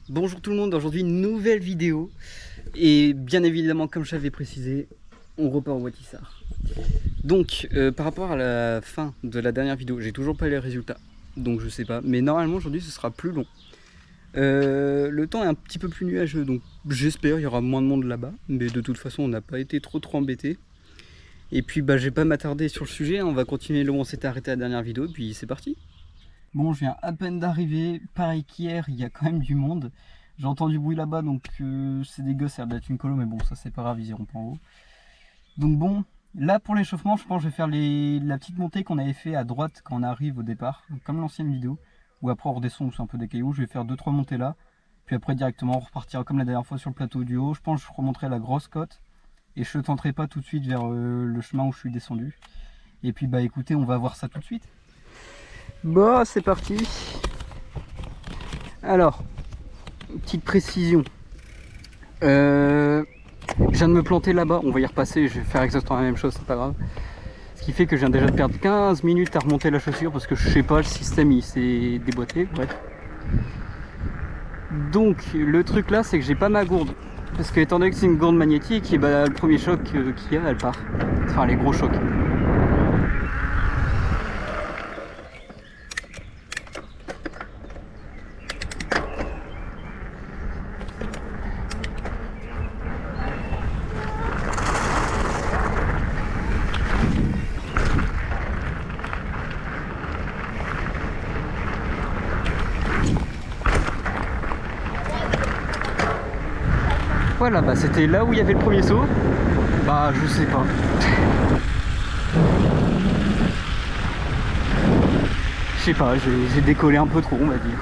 Bonjour tout le monde, aujourd'hui une nouvelle vidéo. Et bien évidemment, comme j'avais précisé, on repart au Watissar. Donc, par rapport à la fin de la dernière vidéo, j'ai toujours pas les résultats. Donc je sais pas, mais normalement aujourd'hui ce sera plus long. Le temps est un petit peu plus nuageux, donc j'espère il y aura moins de monde là-bas. Mais de toute façon, on n'a pas été trop embêtés. Et puis bah, je vais pas m'attarder sur le sujet, hein. On va continuer là où on s'était arrêté la dernière vidéo, et puis c'est parti. Bon, je viens à peine d'arriver, pareil qu'hier, il y a quand même du monde. J'ai entendu du bruit là-bas, donc c'est des gosses, ça a l'air d'être une colo, mais bon, ça c'est pas grave, ils iront pas en haut. Donc bon, là pour l'échauffement, je pense que je vais faire la petite montée qu'on avait fait à droite quand on arrive au départ, comme l'ancienne vidéo, où après on redescend, où c'est un peu des cailloux. Je vais faire 2-3 montées là, puis après directement on repartira comme la dernière fois sur le plateau du haut. Je pense que je remonterai la grosse côte, et je ne tenterai pas tout de suite vers le chemin où je suis descendu. Et puis bah écoutez, on va voir ça tout de suite. Bon, c'est parti. Alors, petite précision. Je viens de me planter là-bas, on va y repasser, je vais faire exactement la même chose, c'est pas grave. Ce qui fait que je viens déjà de perdre 15 minutes à remonter la chaussure parce que je sais pas, le système il s'est déboîté, bref. Donc le truc là, c'est que j'ai pas ma gourde. Parce que étant donné que c'est une gourde magnétique, et bah, le premier choc qu'il y a, elle part. Enfin les gros chocs. Voilà, bah c'était là où il y avait le premier saut. Bah je sais pas. Je sais pas, j'ai décollé un peu trop, on va dire.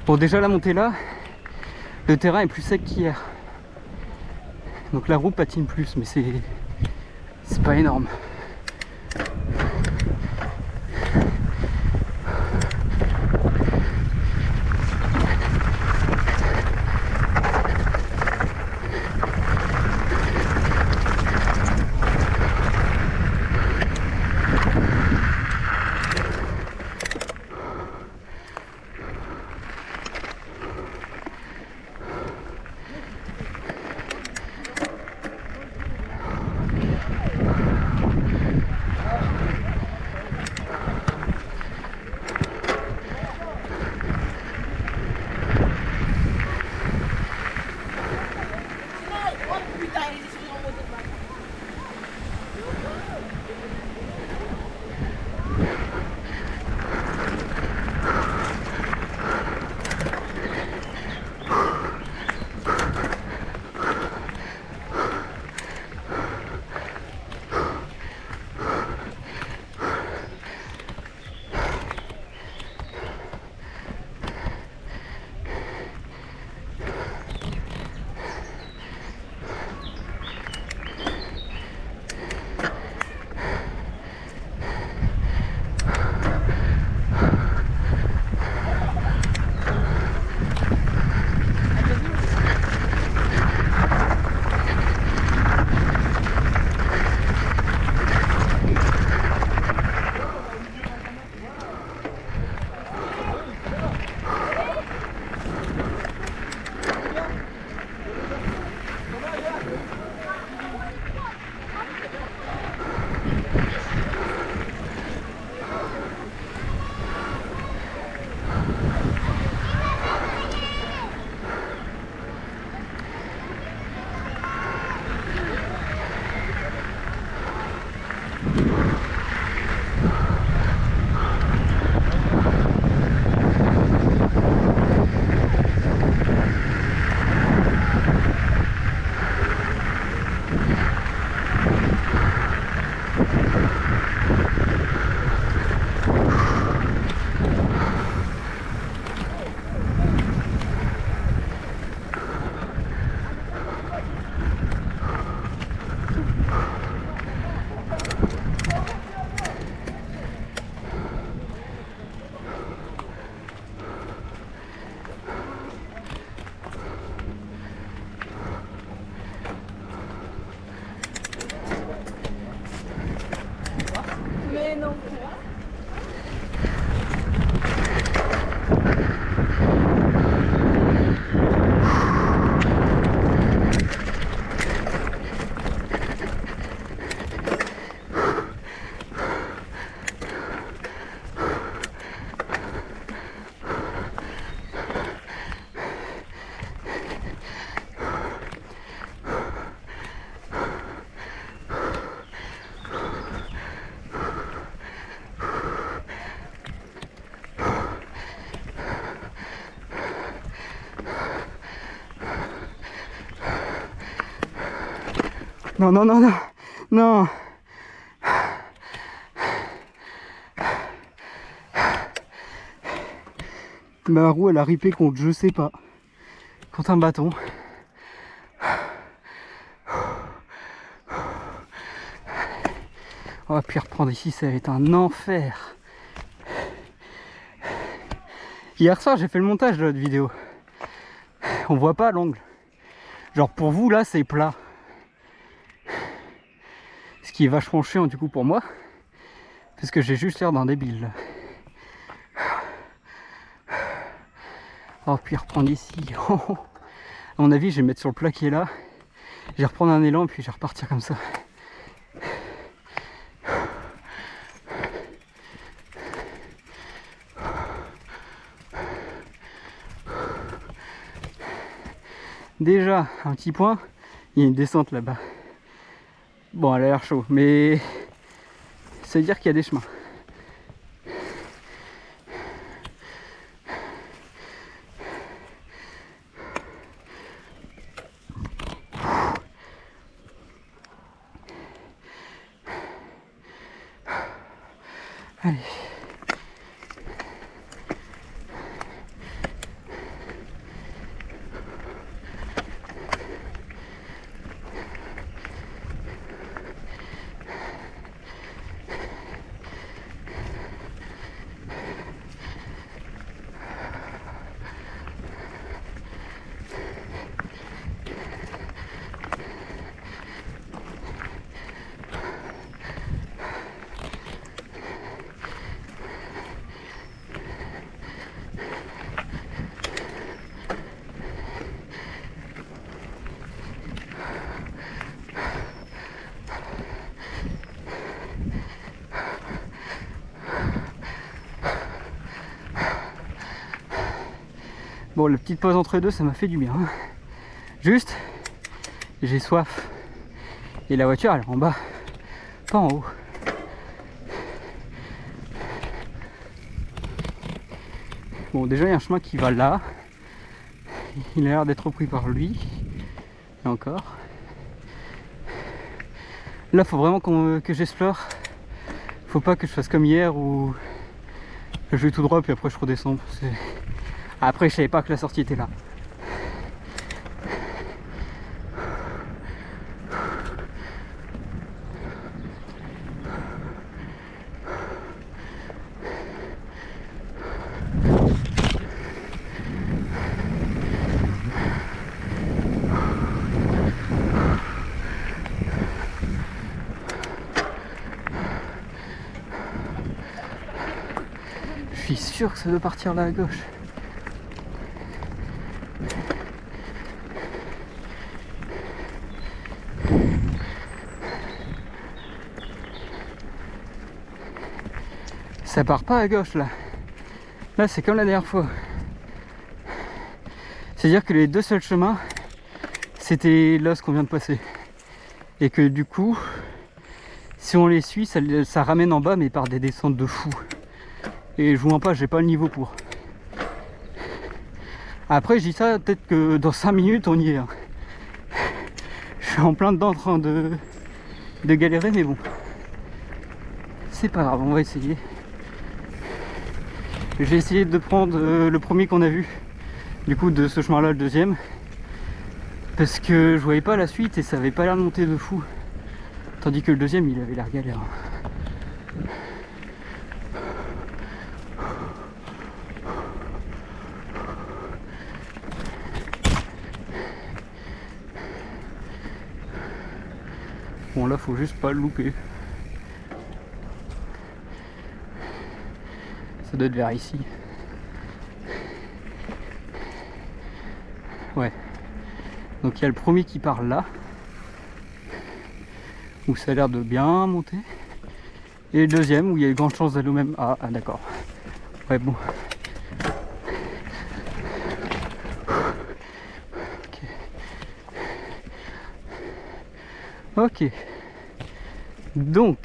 Bon, déjà la montée là, le terrain est plus sec qu'hier. Donc la roue patine plus, mais c'est pas énorme. Non, non, non, non, non. Ma roue elle a ripé contre je sais pas. Contre un bâton. On va puis reprendre ici, ça va être un enfer. Hier soir j'ai fait le montage de notre vidéo. On voit pas l'angle. Genre pour vous là c'est plat. Ce qui est vachement chiant du coup pour moi. Parce que j'ai juste l'air d'un débile là. On va puis reprendre ici. À mon avis je vais me mettre sur le plat qui est là. Je vais reprendre un élan et puis je vais repartir comme ça. Déjà, un petit point, il y a une descente là-bas. Bon, elle a l'air chaud, mais ça veut dire qu'il y a des chemins. Allez. Bon, la petite pause entre deux, ça m'a fait du bien. Juste, j'ai soif. Et la voiture, elle est en bas, pas en haut. Bon, déjà, il y a un chemin qui va là. Il a l'air d'être repris par lui. Et encore. Là, faut vraiment que j'explore. Faut pas que je fasse comme hier où je vais tout droit puis après je redescends. Après, je savais pas que la sortie était là. Je suis sûr que ça doit partir là à gauche. Ça part pas à gauche là. Là c'est comme la dernière fois. C'est-à-dire que les deux seuls chemins, c'était là ce qu'on vient de passer. Et que du coup, si on les suit, ça ramène en bas mais par des descentes de fou. Et je vous mens pas, j'ai pas le niveau pour. Après je dis ça, peut-être que dans 5 minutes on y est. Je suis en plein dedans en train de galérer, mais bon. C'est pas grave, on va essayer. J'ai essayé de prendre le premier qu'on a vu, du coup de ce chemin là, le deuxième, parce que je voyais pas la suite et ça avait pas l'air de monter de fou, tandis que le deuxième il avait l'air galère. Bon là faut juste pas le louper. Ça doit être vers ici. Ouais. Donc il y a le premier qui part là, où ça a l'air de bien monter. Et le deuxième où il y a de grandes chances d'aller au même. Ah d'accord. Ouais bon. Ok. Donc.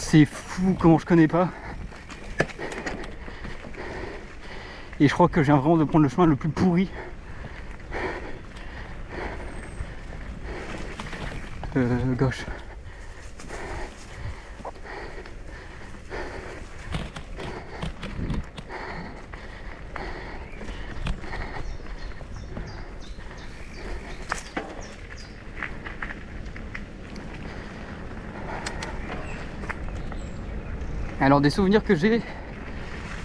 C'est fou comment je connais pas. Et je crois que je viens vraiment de prendre le chemin le plus pourri. Gauche. Alors des souvenirs que j'ai,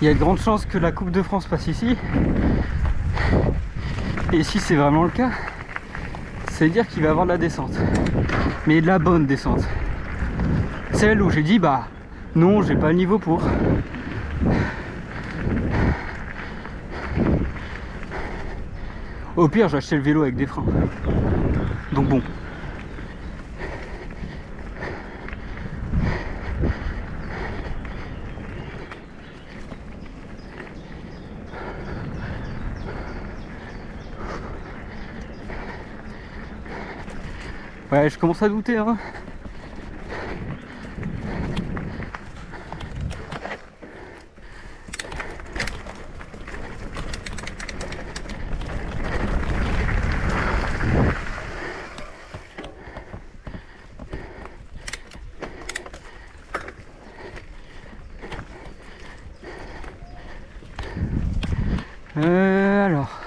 il y a de grandes chances que la Coupe de France passe ici. Et si c'est vraiment le cas, ça veut dire qu'il va y avoir de la descente. Mais de la bonne descente. Celle où j'ai dit bah non, j'ai pas le niveau pour. Au pire, j'ai acheté le vélo avec des freins. Donc bon. Ouais, je commence à douter, hein. Alors.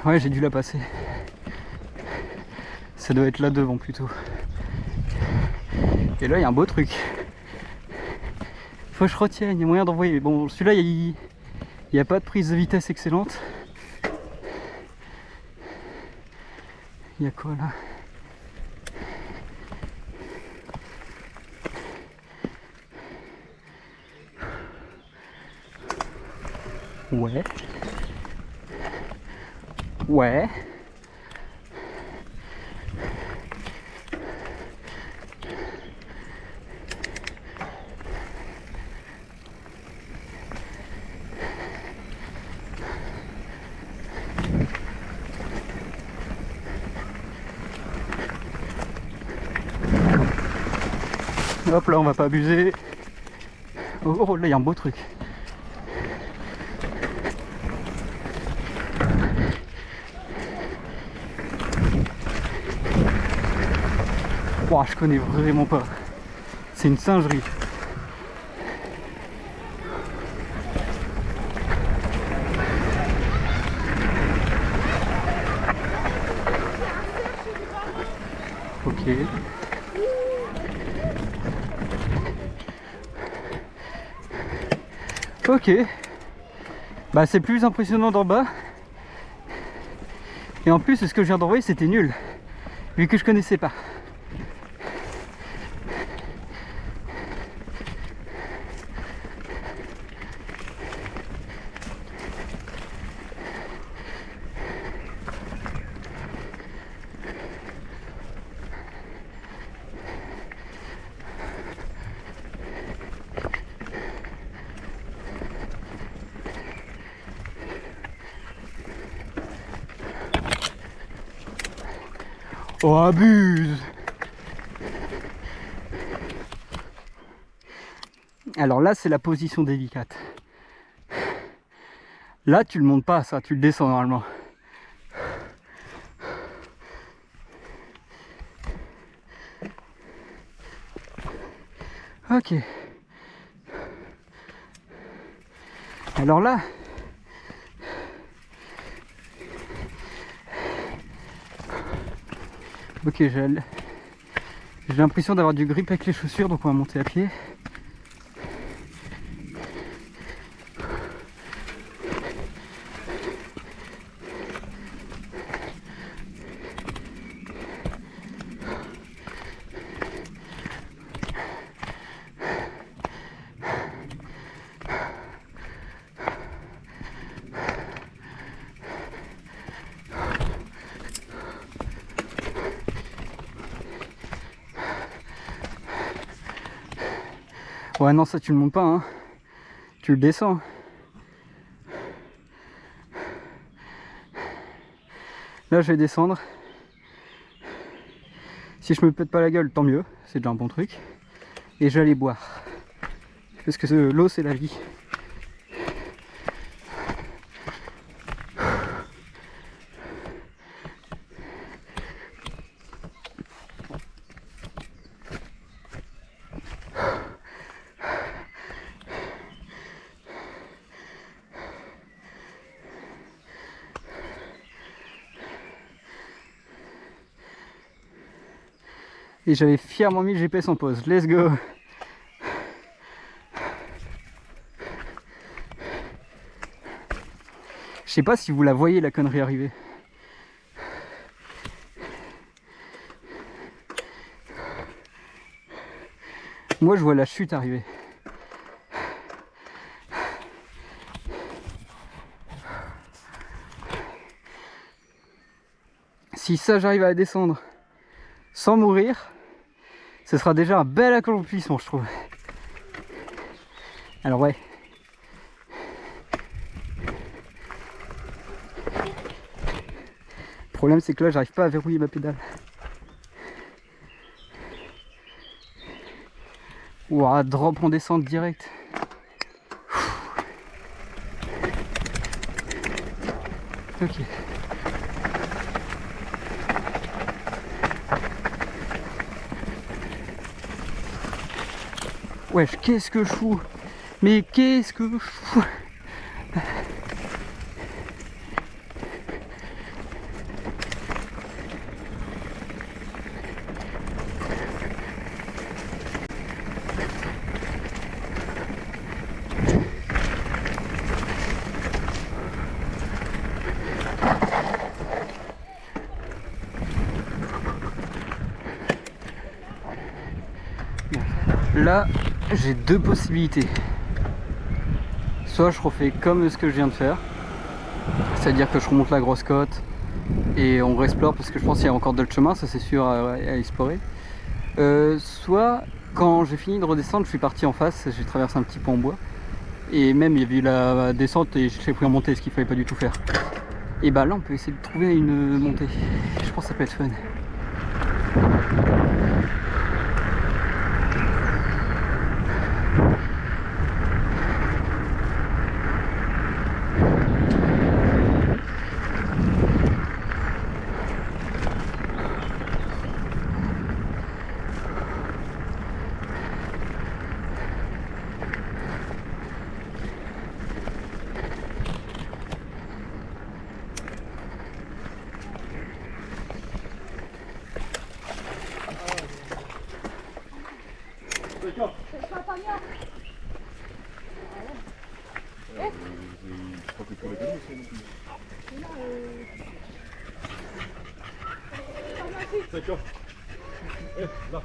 Ouais, j'ai dû la passer. Ça doit être là devant plutôt. Et là, il y a un beau truc. Faut que je retienne, il y a moyen d'envoyer. Bon, celui-là, il n'y a pas de prise de vitesse excellente. Il y a quoi là? Ouais. Ouais. Hop là, on va pas abuser. Oh, là il y a un beau truc. Wow, je connais vraiment pas. C'est une singerie. Ok. Ok. Bah c'est plus impressionnant d'en bas. Et en plus ce que je viens d'envoyer c'était nul. Vu que je connaissais pas. Oh, abuse! Alors là, c'est la position délicate. Là, tu le montes pas, ça, tu le descends normalement. Ok. Alors là, ok, j'ai l'impression d'avoir du grip avec les chaussures, donc on va monter à pied. Ouais, non, ça tu le montes pas, hein. Tu le descends. Là, je vais descendre. Si je me pète pas la gueule, tant mieux, c'est déjà un bon truc. Et je vais aller boire. Parce que l'eau, c'est la vie. Et j'avais fièrement mis le GPS en pause. Let's go! Je sais pas si vous la voyez, la connerie arriver. Moi je vois la chute arriver. Si ça j'arrive à descendre sans mourir, ce sera déjà un bel accomplissement, je trouve. Alors ouais. Le problème c'est que là j'arrive pas à verrouiller ma pédale. Ouah, drop en descente direct. Ok. Wesh, qu'est-ce que je fous? Mais qu'est-ce que je fous? Là, j'ai deux possibilités. Soit je refais comme ce que je viens de faire, c'est-à-dire que je remonte la grosse côte et on réexplore, parce que je pense qu'il y a encore d'autres chemins, ça c'est sûr à explorer. Soit quand j'ai fini de redescendre, je suis parti en face, j'ai traversé un petit pont en bois et même il y avait eu la descente et j'ai pris en montée, ce qu'il fallait pas du tout faire. Et bah là on peut essayer de trouver une montée, je pense que ça peut être fun. D'accord. Là.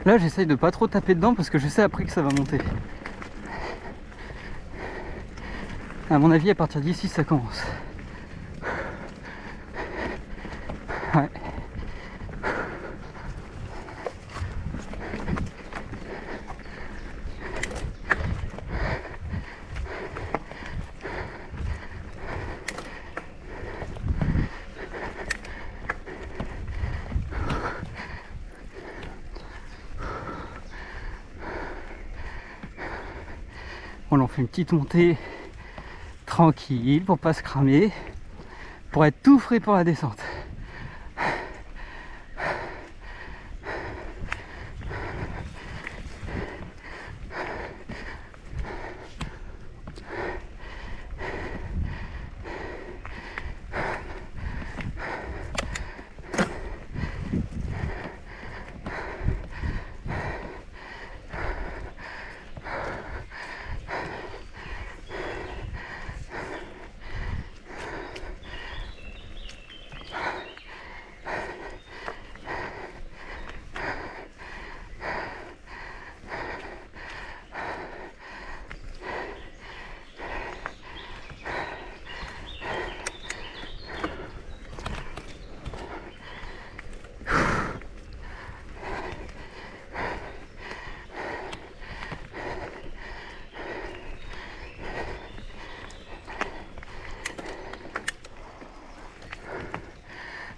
Là j'essaye de pas trop taper dedans parce que je sais après que ça va monter. À mon avis à partir d'ici ça commence. Ouais. On en fait une petite montée tranquille pour pas se cramer, pour être tout frais pour la descente.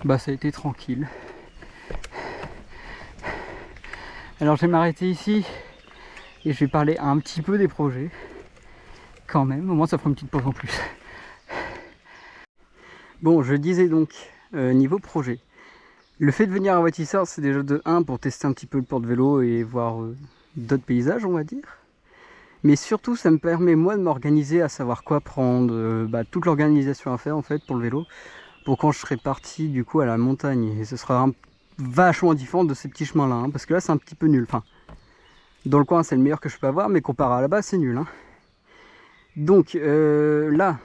Bah ça a été tranquille. Alors je vais m'arrêter ici et je vais parler un petit peu des projets. Quand même, au moins ça fera une petite pause en plus. Bon, je disais donc, niveau projet. Le fait de venir à Watissart, c'est déjà de 1 pour tester un petit peu le porte-vélo et voir d'autres paysages, on va dire. Mais surtout, ça me permet moi de m'organiser, à savoir quoi prendre, toute l'organisation à faire en fait pour le vélo. Pour quand je serai parti du coup à la montagne, et ce sera vachement différent de ces petits chemins là, parce que là c'est un petit peu nul, enfin dans le coin c'est le meilleur que je peux avoir, mais comparé à là-bas c'est nul, hein. Donc là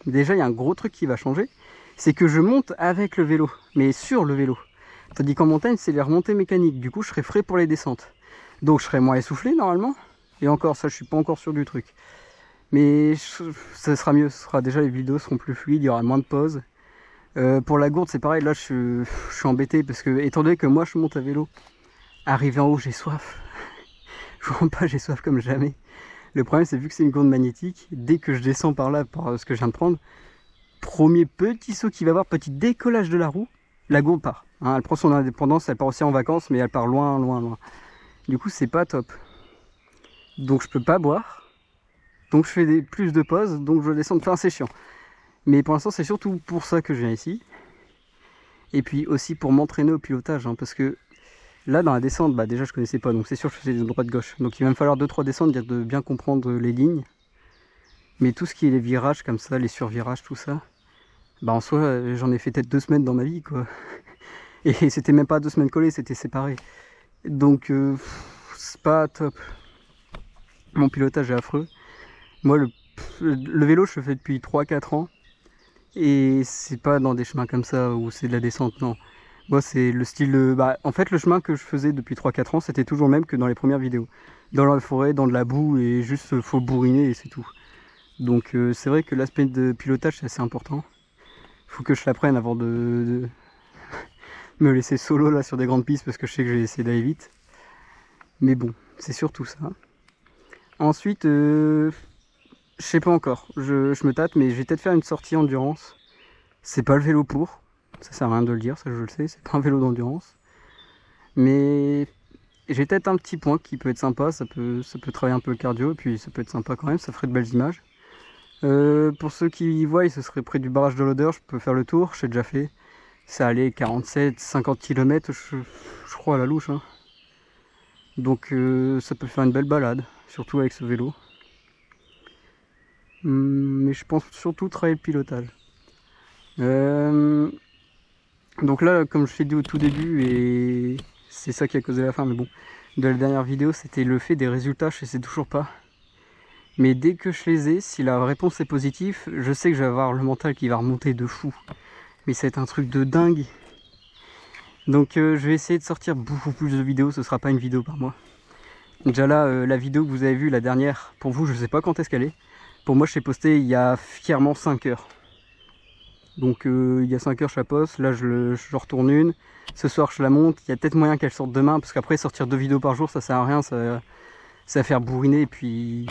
déjà il y a un gros truc qui va changer, c'est que je monte avec le vélo, mais sur le vélo, tandis qu'en montagne c'est les remontées mécaniques, du coup je serai frais pour les descentes, donc je serai moins essoufflé normalement, et encore ça je suis pas encore sûr du truc, mais ça sera mieux, déjà les vidéos seront plus fluides, il y aura moins de pauses. Pour la gourde c'est pareil, là je suis embêté parce que étant donné que moi je monte à vélo, arrivé en haut j'ai soif. Je vois pas, j'ai soif comme jamais. Le problème c'est vu que c'est une gourde magnétique, dès que je descends par là, par ce que je viens de prendre, premier petit saut qu'il va avoir, petit décollage de la roue, la gourde part. Hein, elle prend son indépendance, elle part aussi en vacances, mais elle part loin, loin, loin. Du coup c'est pas top. Donc je peux pas boire, donc je fais plus de pauses, donc je descends, enfin c'est chiant. Mais pour l'instant, c'est surtout pour ça que je viens ici. Et puis aussi pour m'entraîner au pilotage. Hein, parce que là, dans la descente, déjà, je connaissais pas. Donc c'est sûr que je faisais de droite-gauche. Donc il va me falloir 2-3 descentes, de bien comprendre les lignes. Mais tout ce qui est les virages comme ça, les survirages, tout ça, en soi, j'en ai fait peut-être 2 semaines dans ma vie, quoi. Et c'était même pas 2 semaines collées, c'était séparé. Donc c'est pas top. Mon pilotage est affreux. Moi, le vélo, je le fais depuis 3-4 ans. Et c'est pas dans des chemins comme ça où c'est de la descente, non. Moi c'est le style en fait le chemin que je faisais depuis 3-4 ans c'était toujours le même que dans les premières vidéos. Dans la forêt, dans de la boue et juste faut bourriner et c'est tout. Donc c'est vrai que l'aspect de pilotage c'est assez important. Faut que je l'apprenne avant de me laisser solo là sur des grandes pistes parce que je sais que je vais essayer d'aller vite. Mais bon, c'est surtout ça. Ensuite, je sais pas encore, je me tâte, mais je vais peut-être faire une sortie endurance. C'est pas le vélo pour, ça sert à rien de le dire, ça je le sais, c'est pas un vélo d'endurance. Mais j'ai peut-être un petit point qui peut être sympa, ça peut travailler un peu le cardio, et puis ça peut être sympa quand même, ça ferait de belles images. Pour ceux qui y voient, ce serait près du barrage de l'Odeur, je peux faire le tour, j'ai déjà fait. Ça allait 47-50 km, je crois à la louche. Hein. Donc ça peut faire une belle balade, surtout avec ce vélo. Mais je pense surtout travailler le pilotage. Donc là, comme je t'ai dit au tout début, et c'est ça qui a causé la fin, mais bon, de la dernière vidéo, c'était le fait des résultats, je sais toujours pas. Mais dès que je les ai, si la réponse est positive, je sais que je vais avoir le mental qui va remonter de fou. Mais ça va être un truc de dingue. Donc je vais essayer de sortir beaucoup plus de vidéos, ce sera pas une vidéo par mois. Déjà là, la vidéo que vous avez vue, la dernière, pour vous, je sais pas quand est-ce qu'elle est. Pour moi, je l'ai postée il y a fièrement 5 heures. Donc il y a 5 heures, je la poste. Là, je retourne une. Ce soir, je la monte. Il y a peut-être moyen qu'elle sorte demain, parce qu'après, sortir 2 vidéos par jour, ça sert à rien. Ça va faire bourriner. Et puis,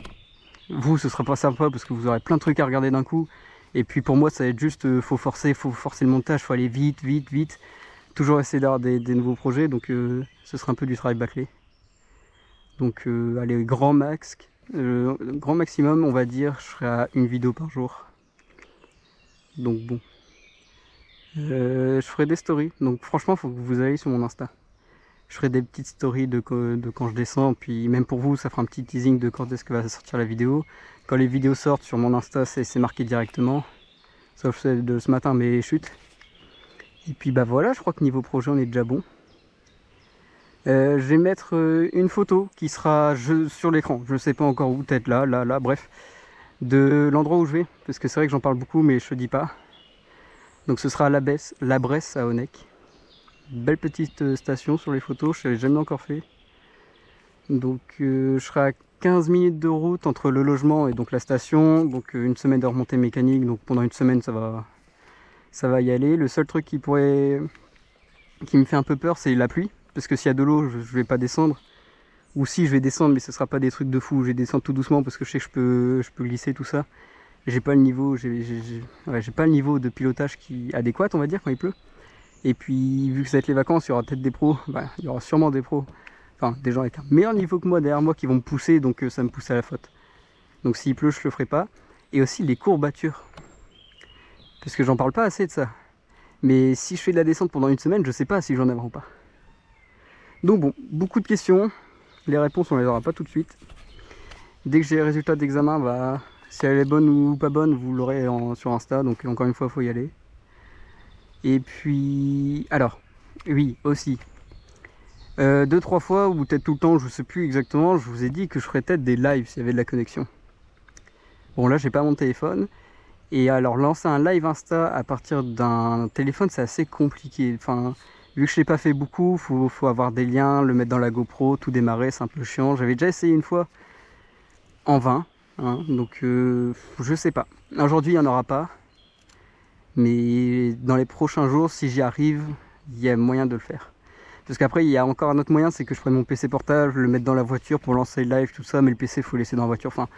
vous, ce sera pas sympa, parce que vous aurez plein de trucs à regarder d'un coup. Et puis, pour moi, ça va être juste, faut forcer le montage, faut aller vite, vite, vite. Toujours essayer d'avoir des nouveaux projets. Donc, ce sera un peu du travail bâclé. Donc, allez, grand maximum, on va dire, je serai à une vidéo par jour. Donc bon. Je ferai des stories. Donc franchement, faut que vous alliez sur mon Insta. Je ferai des petites stories de quand je descends. Puis même pour vous, ça fera un petit teasing de quand est-ce que va sortir la vidéo. Quand les vidéos sortent sur mon Insta, c'est marqué directement. Sauf celle de ce matin, mais chute. Et puis bah voilà, je crois que niveau projet, on est déjà bon. Je vais mettre une photo qui sera sur l'écran. Je sais pas encore où, peut-être là, bref. De l'endroit où je vais. Parce que c'est vrai que j'en parle beaucoup, mais je te dis pas. Donc ce sera à la Bresse à Honeck. Belle petite station sur les photos, je ne l'ai jamais encore fait. Donc je serai à 15 minutes de route entre le logement et donc la station. Donc une semaine de remontée mécanique, donc pendant une semaine ça va y aller. Le seul truc qui me fait un peu peur, c'est la pluie. Parce que s'il y a de l'eau, je vais pas descendre. Ou si je vais descendre, mais ce sera pas des trucs de fou. Je vais descendre tout doucement parce que je sais que je peux glisser tout ça. J'ai pas le niveau, j'ai pas le niveau de pilotage adéquat, on va dire, quand il pleut. Et puis vu que ça va être les vacances, il y aura peut-être des pros, il y aura sûrement des pros, enfin des gens avec un meilleur niveau que moi derrière moi qui vont me pousser, donc ça me pousse à la faute. Donc s'il pleut, je le ferai pas. Et aussi les courbatures, parce que j'en parle pas assez de ça. Mais si je fais de la descente pendant une semaine, je sais pas si j'en aimerai ou pas. Donc bon, beaucoup de questions, les réponses on les aura pas tout de suite. Dès que j'ai les résultats d'examen, si elle est bonne ou pas bonne, vous l'aurez sur Insta, donc encore une fois, il faut y aller. Et puis, alors, oui, aussi, 2-3 fois, ou peut-être tout le temps, je sais plus exactement, je vous ai dit que je ferais peut-être des lives s'il y avait de la connexion. Bon, là, j'ai pas mon téléphone. Et alors, lancer un live Insta à partir d'un téléphone, c'est assez compliqué. Enfin, vu que je l'ai pas fait beaucoup, faut avoir des liens, le mettre dans la GoPro, tout démarrer, c'est un peu chiant. J'avais déjà essayé une fois, en vain. Hein, donc je sais pas. Aujourd'hui il n'y en aura pas. Mais dans les prochains jours, si j'y arrive, il y a moyen de le faire. Parce qu'après il y a encore un autre moyen, c'est que je prenne mon PC portable, le mettre dans la voiture pour lancer le live, tout ça, mais le PC faut le laisser dans la voiture. Enfin,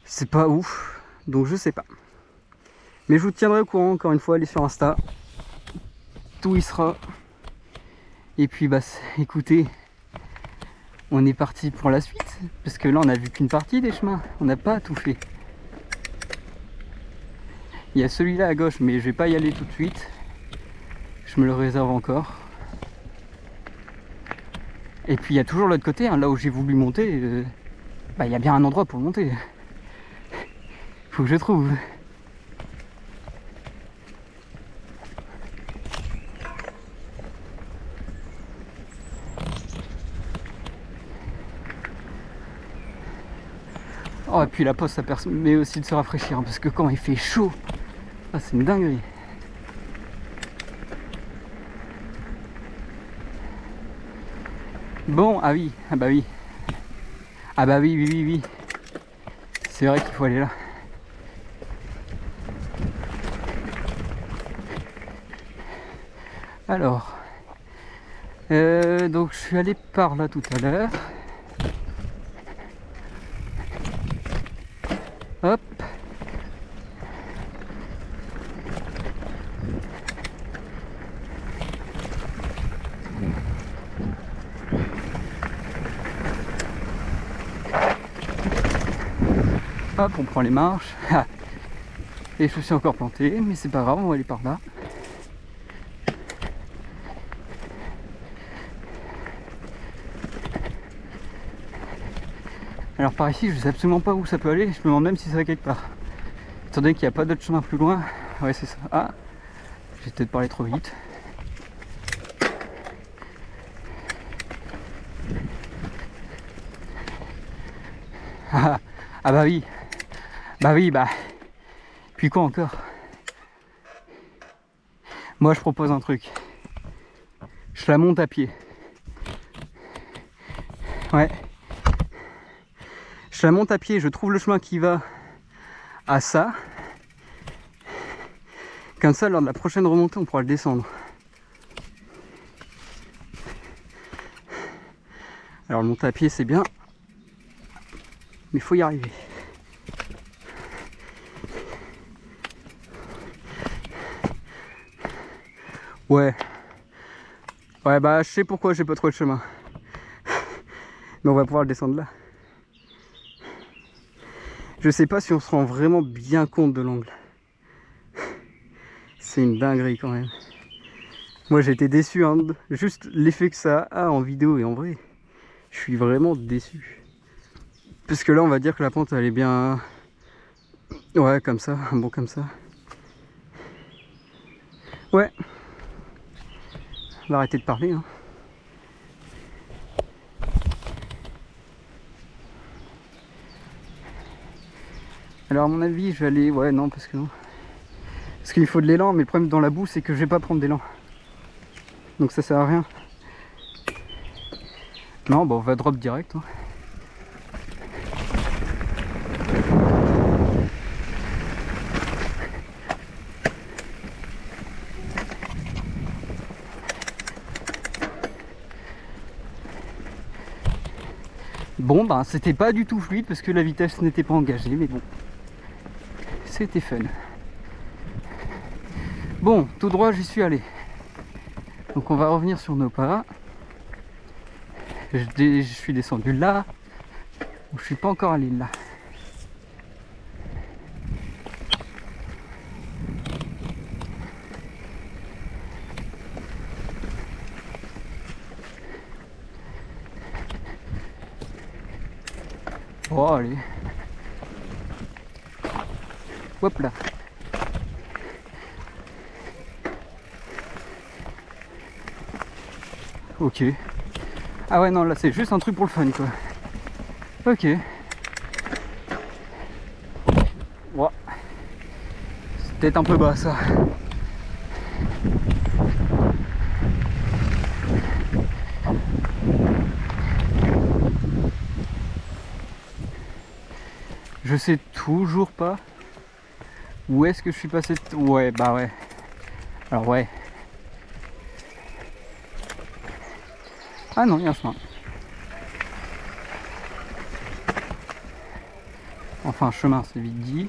c'est pas ouf. Donc je sais pas. Mais je vous tiendrai au courant, encore une fois, allez sur Insta. Tout y sera. Et puis écoutez, on est parti pour la suite, parce que là on a vu qu'une partie des chemins, on n'a pas tout fait. Il y a celui-là à gauche, mais je vais pas y aller tout de suite. Je me le réserve encore. Et puis il y a toujours l'autre côté, hein, là où j'ai voulu monter, il y a bien un endroit pour monter. Faut que je trouve. Oh, et puis la poste, ça permet aussi de se rafraîchir, hein, parce que quand il fait chaud, c'est une dinguerie. Bon, ah oui, ah bah oui. Ah bah oui. C'est vrai qu'il faut aller là. Alors, donc je suis allé par là tout à l'heure. Hop. Hop, on prend les marches. Et je me suis encore planté, mais c'est pas grave, on va aller par là. Alors par ici, je sais absolument pas où ça peut aller, je me demande même si ça va quelque part. Étant donné qu'il n'y a pas d'autre chemin plus loin. Ouais, c'est ça. Ah, j'ai peut-être parlé trop vite. Ah bah oui. Puis quoi encore? Moi je propose un truc. Je la monte à pied. Ouais. Je la monte à pied, je trouve le chemin qui va à ça. Comme ça, lors de la prochaine remontée, on pourra le descendre. Alors le monter à pied c'est bien, mais il faut y arriver. Ouais, je sais pourquoi j'ai pas trouvé le chemin. Mais on va pouvoir le descendre là. Je sais pas si on se rend vraiment bien compte de l'angle. C'est une dinguerie quand même. Moi j'étais déçu, hein, juste l'effet que ça a en vidéo et en vrai. Je suis vraiment déçu. Parce que là on va dire que la pente elle est bien... Ouais, comme ça, bon comme ça. Ouais. On va arrêter de parler. Hein. Alors à mon avis je vais aller... Ouais non parce que non. Parce qu'il faut de l'élan, mais le problème dans la boue c'est que je vais pas prendre d'élan. Donc ça sert à rien. Non bon on va drop direct. Hein. Bon bah c'était pas du tout fluide parce que la vitesse n'était pas engagée, mais bon. C'était fun. Bon, tout droit j'y suis allé. Donc on va revenir sur nos pas. Je suis descendu là. Je suis pas encore allé là. Oh allez. Hop là. Ok. Ah ouais non là c'est juste un truc pour le fun quoi. Ok. Ouais. C'est peut-être un peu bas ça. Je sais toujours pas où est-ce que je suis passé. Ouais bah ouais. Alors ouais. Ah non, il y a un chemin. Enfin, chemin, c'est vite dit.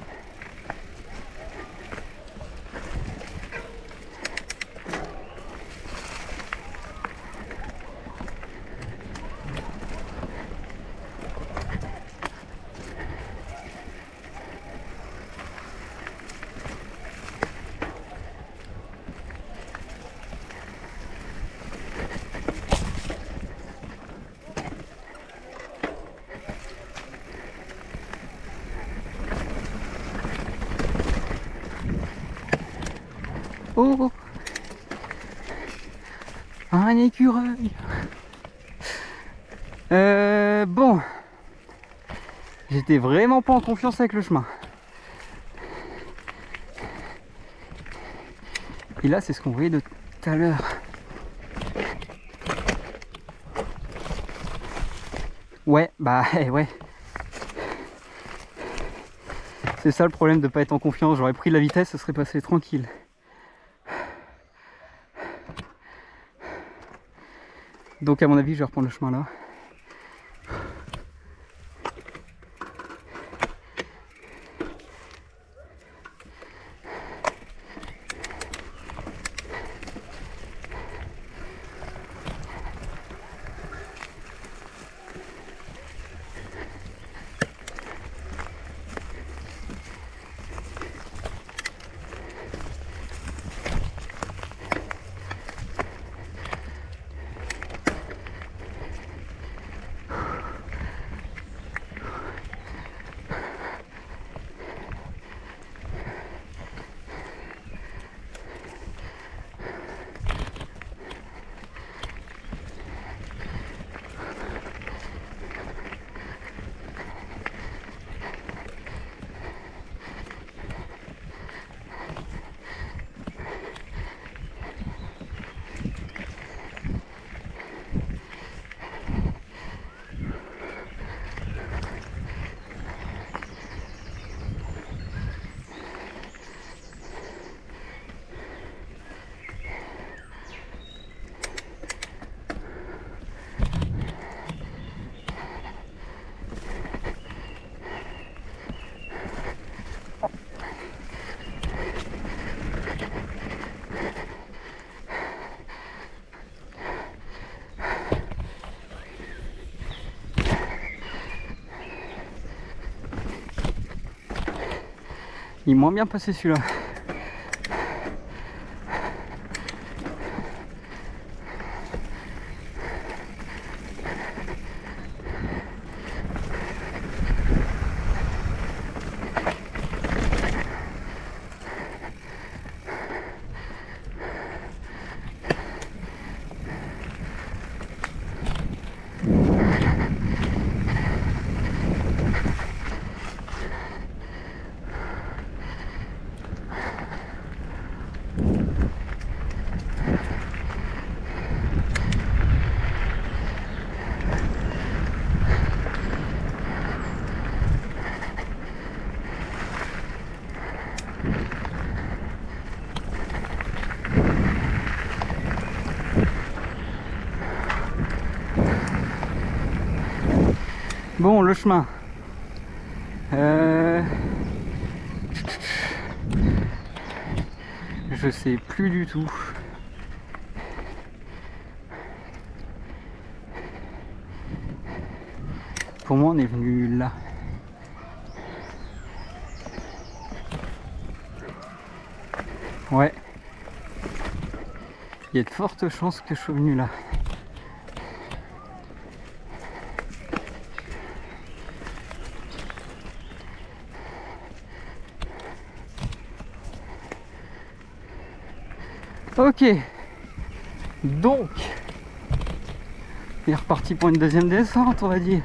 Oh, un écureuil. Bon, j'étais vraiment pas en confiance avec le chemin. Et là, c'est ce qu'on voyait de tout à l'heure. Ouais, bah ouais. C'est ça le problème de pas être en confiance. J'aurais pris la vitesse, ça serait passé tranquille. Donc à mon avis, je vais reprendre le chemin là. Il est moins bien passé celui-là. Bon, le chemin. Je sais plus du tout. Pour moi, on est venu là. Ouais. Il y a de fortes chances que je sois venu là. Ok. Donc, il est reparti pour une deuxième descente, on va dire.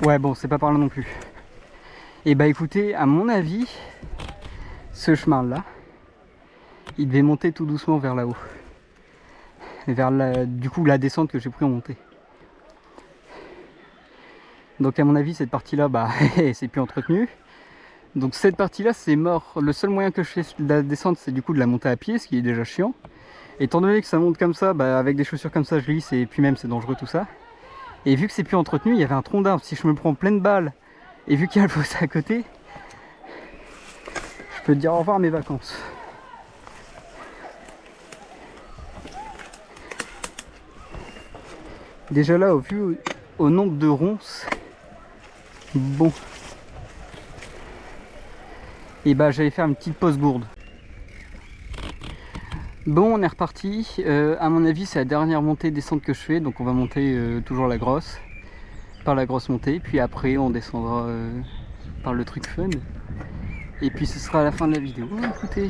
Ouais, bon, c'est pas par là non plus. Et bah écoutez, à mon avis, ce chemin-là, il devait monter tout doucement vers là-haut. Vers du coup la descente que j'ai pris en montée. Donc à mon avis, cette partie-là, bah, c'est plus entretenu. Donc cette partie-là, c'est mort. Le seul moyen que je fais de la descente, c'est du coup de la monter à pied, ce qui est déjà chiant. Étant donné que ça monte comme ça, bah, avec des chaussures comme ça, je glisse et puis même c'est dangereux tout ça. Et vu que c'est plus entretenu, il y avait un tronc d'arbre. Si je me prends pleine balle, et vu qu'il y a le fossé à côté, je peux te dire au revoir à mes vacances. Déjà là, au nombre de ronces, bon. Et bah j'allais faire une petite pause gourde. Bon, on est reparti. À mon avis, c'est la dernière montée descente que je fais, donc on va monter toujours la grosse, par la grosse montée, puis après on descendra par le truc fun. Et puis ce sera la fin de la vidéo. Oh, écoutez.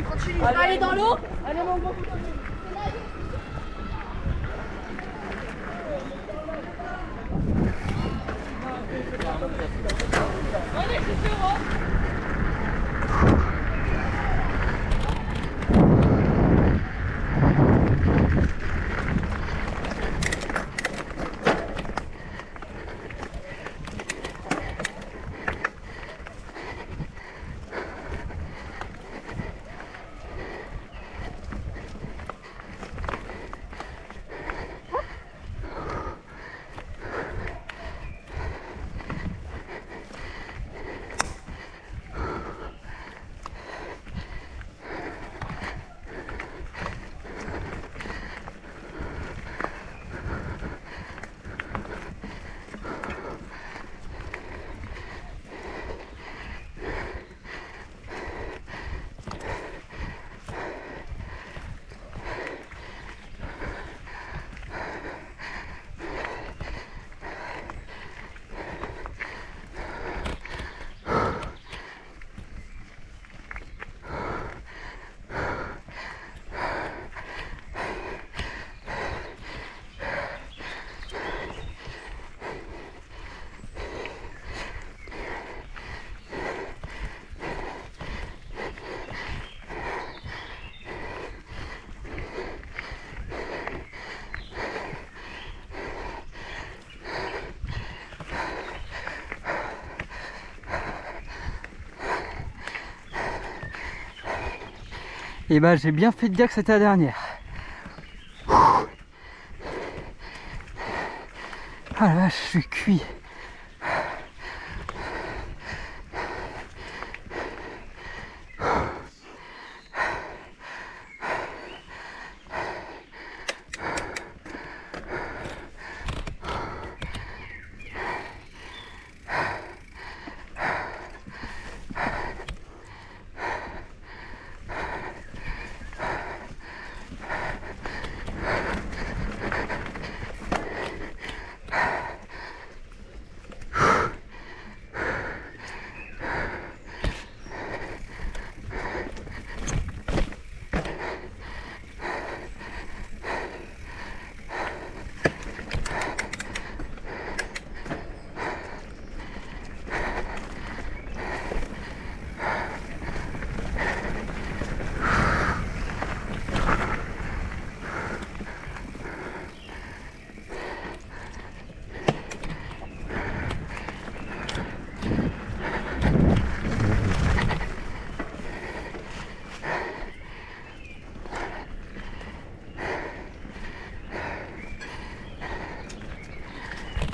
continue. On va aller dans l'eau. Allez, mon gros. Allez, je suis heureux. Et bah j'ai bien fait de dire que c'était la dernière. Ah la vache, je suis cuit.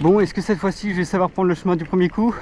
Bon, est-ce que cette fois-ci je vais savoir prendre le chemin du premier coup?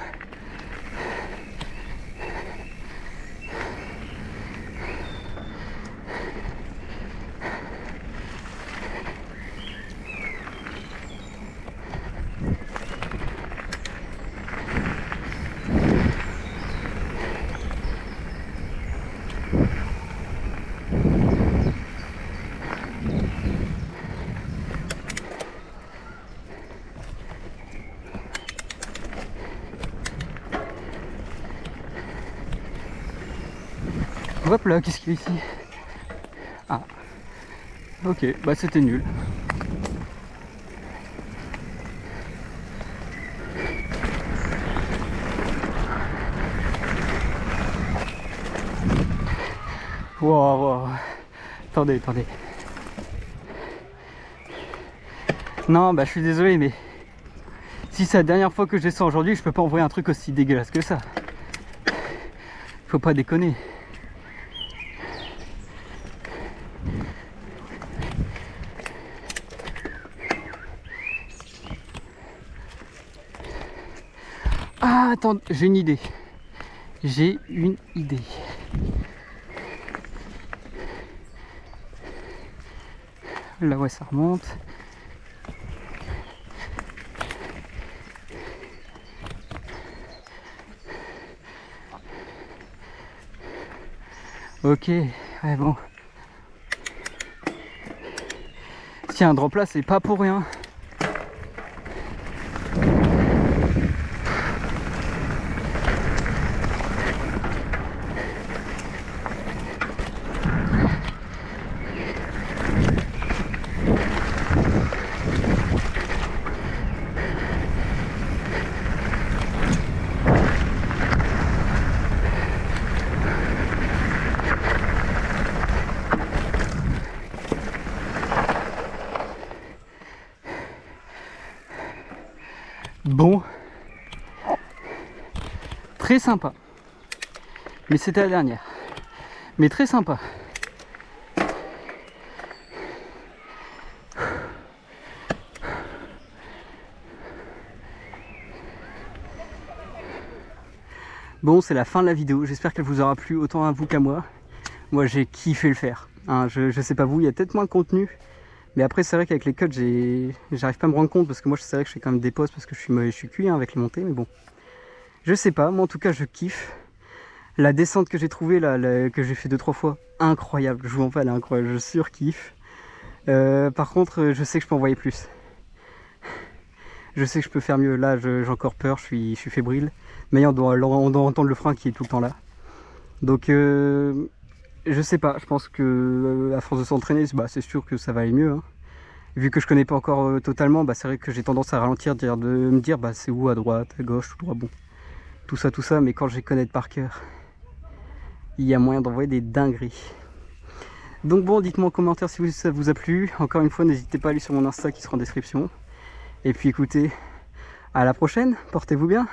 Hop là, qu'est-ce qu'il y a ici? Ah, ok, bah c'était nul. Wow, wow. Attendez. Non, bah je suis désolé, mais si c'est la dernière fois que je descends aujourd'hui, je peux pas envoyer un truc aussi dégueulasse que ça. Faut pas déconner. Ah, attends, j'ai une idée. Là, ouais, ça remonte. Ok, ouais, bon. Tiens, un drop là, c'est pas pour rien. Bon, très sympa, mais c'était la dernière, mais très sympa. Bon, c'est la fin de la vidéo, j'espère qu'elle vous aura plu autant à vous qu'à moi. Moi j'ai kiffé le faire, hein, je sais pas vous, il y a peut-être moins de contenu. Mais après c'est vrai qu'avec les cuts j'arrive pas à me rendre compte parce que moi c'est vrai que je fais quand même des pauses parce que je suis cuit hein, avec les montées, mais bon. Je sais pas, moi en tout cas je kiffe. La descente que j'ai trouvée là, que j'ai fait 2-3 fois, incroyable, je vous en parle, elle est incroyable, je surkiffe. Par contre je sais que je peux envoyer plus. Je sais que je peux faire mieux, là j'ai encore peur, je suis fébrile. Mais on doit entendre le frein qui est tout le temps là. Donc je sais pas, je pense que à force de s'entraîner, bah, c'est sûr que ça va aller mieux. Hein. Vu que je connais pas encore totalement, bah, c'est vrai que j'ai tendance à ralentir, de me dire bah, c'est où à droite, à gauche, tout droit, bon. Tout ça, mais quand je les connais par cœur, il y a moyen d'envoyer des dingueries. Donc bon, dites-moi en commentaire si ça vous a plu. Encore une fois, n'hésitez pas à aller sur mon Insta qui sera en description. Et puis écoutez, à la prochaine, portez-vous bien.